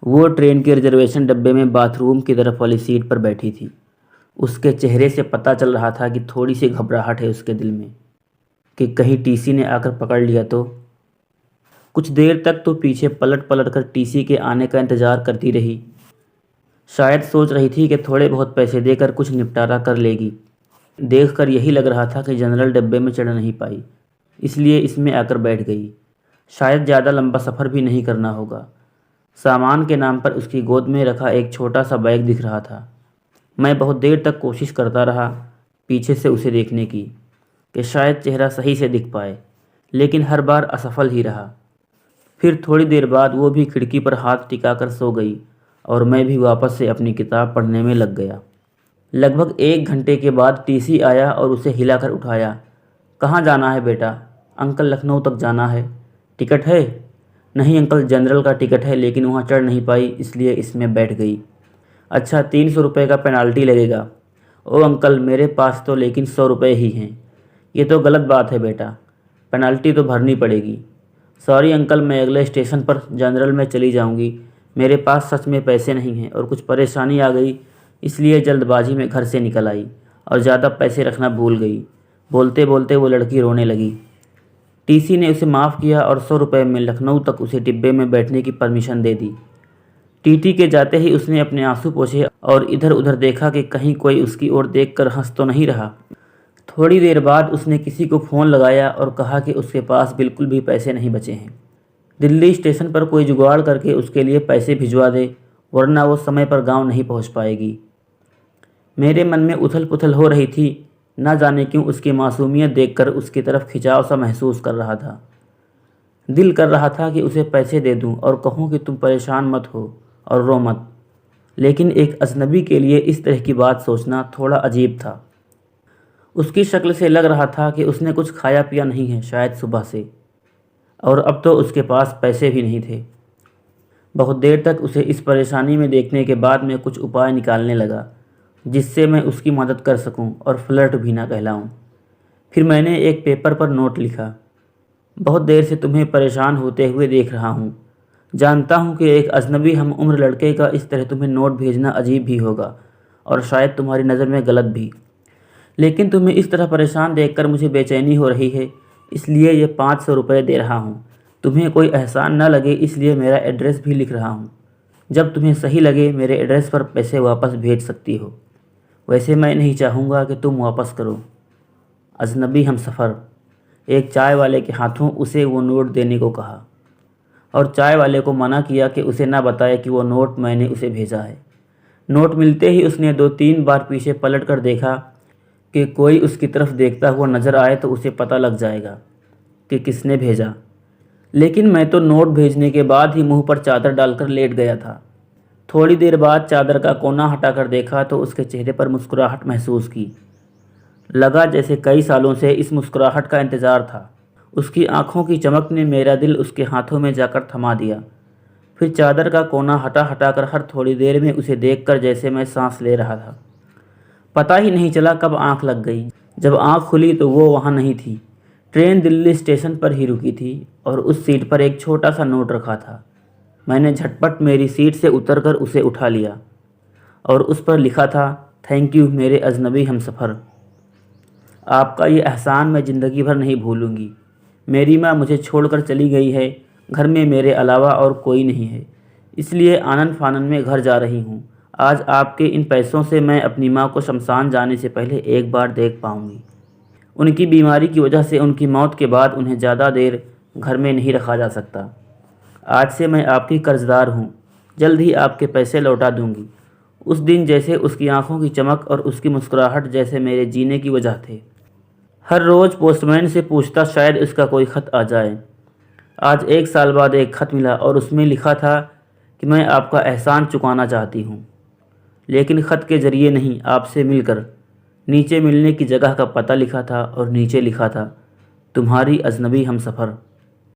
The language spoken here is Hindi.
वो ट्रेन के रिजर्वेशन डब्बे में बाथरूम की तरफ वाली सीट पर बैठी थी। उसके चेहरे से पता चल रहा था कि थोड़ी सी घबराहट है उसके दिल में कि कहीं टीसी ने आकर पकड़ लिया तो। कुछ देर तक तो पीछे पलट पलट कर टीसी के आने का इंतज़ार करती रही। शायद सोच रही थी कि थोड़े बहुत पैसे देकर कुछ निपटारा कर लेगी। देखकर यही लग रहा था कि जनरल डब्बे में चढ़ नहीं पाई, इसलिए इसमें आकर बैठ गई। शायद ज़्यादा लंबा सफ़र भी नहीं करना होगा। सामान के नाम पर उसकी गोद में रखा एक छोटा सा बैग दिख रहा था। मैं बहुत देर तक कोशिश करता रहा पीछे से उसे देखने की कि शायद चेहरा सही से दिख पाए, लेकिन हर बार असफल ही रहा। फिर थोड़ी देर बाद वो भी खिड़की पर हाथ टिकाकर सो गई और मैं भी वापस से अपनी किताब पढ़ने में लग गया। लगभग 1 घंटे के बाद टीसी आया और उसे हिलाकर उठाया। कहाँ जाना है बेटा? अंकल, लखनऊ तक जाना है। टिकट है? नहीं अंकल, जनरल का टिकट है, लेकिन वहाँ चढ़ नहीं पाई इसलिए इसमें बैठ गई। अच्छा, 300 रुपये का पेनाल्टी लगेगा। ओ अंकल, मेरे पास तो लेकिन 100 रुपये ही हैं। ये तो गलत बात है बेटा, पेनाल्टी तो भरनी पड़ेगी। सॉरी अंकल, मैं अगले स्टेशन पर जनरल में चली जाऊंगी। मेरे पास सच में पैसे नहीं हैं और कुछ परेशानी आ गई, इसलिए जल्दबाजी में घर से निकल आई और ज़्यादा पैसे रखना भूल गई। बोलते बोलते वो लड़की रोने लगी। टीसी ने उसे माफ़ किया और 100 रुपये में लखनऊ तक उसे डिब्बे में बैठने की परमिशन दे दी। टीटी के जाते ही उसने अपने आंसू पोंछे और इधर उधर देखा कि कहीं कोई उसकी ओर देखकर हंस तो नहीं रहा। थोड़ी देर बाद उसने किसी को फ़ोन लगाया और कहा कि उसके पास बिल्कुल भी पैसे नहीं बचे हैं। दिल्ली स्टेशन पर कोई जुगाड़ करके उसके लिए पैसे भिजवा दे, वरना वो समय पर गांव नहीं पहुंच पाएगी। मेरे मन में उथल पुथल हो रही थी। ना जाने क्यों उसकी मासूमियत देखकर उसकी तरफ खिंचाव सा महसूस कर रहा था। दिल कर रहा था कि उसे पैसे दे दूं और कहूं कि तुम परेशान मत हो और रो मत, लेकिन एक अजनबी के लिए इस तरह की बात सोचना थोड़ा अजीब था। उसकी शक्ल से लग रहा था कि उसने कुछ खाया पिया नहीं है शायद सुबह से, और अब तो उसके पास पैसे भी नहीं थे। बहुत देर तक उसे इस परेशानी में देखने के बाद मैं कुछ उपाय निकालने लगा जिससे मैं उसकी मदद कर सकूं और फ्लर्ट भी ना कहलाऊं। फिर मैंने एक पेपर पर नोट लिखा। बहुत देर से तुम्हें परेशान होते हुए देख रहा हूँ। जानता हूँ कि एक अजनबी हम उम्र लड़के का इस तरह तुम्हें नोट भेजना अजीब भी होगा और शायद तुम्हारी नज़र में गलत भी, लेकिन तुम्हें इस तरह परेशान देखकर मुझे बेचैनी हो रही है, इसलिए ये 500 रुपये दे रहा हूँ। तुम्हें कोई एहसान न लगे इसलिए मेरा एड्रेस भी लिख रहा हूँ। जब तुम्हें सही लगे मेरे एड्रेस पर पैसे वापस भेज सकती हो। वैसे मैं नहीं चाहूँगा कि तुम वापस करो। अजनबी हमसफ़र। एक चाय वाले के हाथों उसे वो नोट देने को कहा और चाय वाले को मना किया कि उसे ना बताए कि वो नोट मैंने उसे भेजा है। नोट मिलते ही उसने 2-3 बार पीछे पलट कर देखा कि कोई उसकी तरफ देखता हुआ नज़र आए तो उसे पता लग जाएगा कि किसने भेजा। लेकिन मैं तो नोट भेजने के बाद ही मुंह पर चादर डालकर लेट गया था। थोड़ी देर बाद चादर का कोना हटाकर देखा तो उसके चेहरे पर मुस्कुराहट महसूस की। लगा जैसे कई सालों से इस मुस्कुराहट का इंतज़ार था। उसकी आंखों की चमक ने मेरा दिल उसके हाथों में जाकर थमा दिया। फिर चादर का कोना हटा हटाकर हर थोड़ी देर में उसे देखकर जैसे मैं सांस ले रहा था। पता ही नहीं चला कब आंख लग गई। जब आंख खुली तो वो वहाँ नहीं थी। ट्रेन दिल्ली स्टेशन पर ही रुकी थी और उस सीट पर एक छोटा सा नोट रखा था। मैंने झटपट मेरी सीट से उतरकर उसे उठा लिया और उस पर लिखा था, थैंक यू मेरे अजनबी हमसफ़र। आपका ये एहसान मैं ज़िंदगी भर नहीं भूलूंगी। मेरी माँ मुझे छोड़कर चली गई है। घर में मेरे अलावा और कोई नहीं है, इसलिए आनन फानन में घर जा रही हूँ। आज आपके इन पैसों से मैं अपनी माँ को शमशान जाने से पहले एक बार देख पाऊँगी। उनकी बीमारी की वजह से उनकी मौत के बाद उन्हें ज़्यादा देर घर में नहीं रखा जा सकता। आज से मैं आपकी कर्जदार हूँ। जल्द ही आपके पैसे लौटा दूँगी। उस दिन जैसे उसकी आंखों की चमक और उसकी मुस्कुराहट जैसे मेरे जीने की वजह थे। हर रोज़ पोस्टमैन से पूछता शायद उसका कोई ख़त आ जाए। आज 1 साल बाद एक ख़त मिला और उसमें लिखा था कि मैं आपका एहसान चुकाना चाहती हूँ, लेकिन ख़त के ज़रिए नहीं, आपसे मिलकर। नीचे मिलने की जगह का पता लिखा था और नीचे लिखा था, तुम्हारी अजनबी हमसफ़र।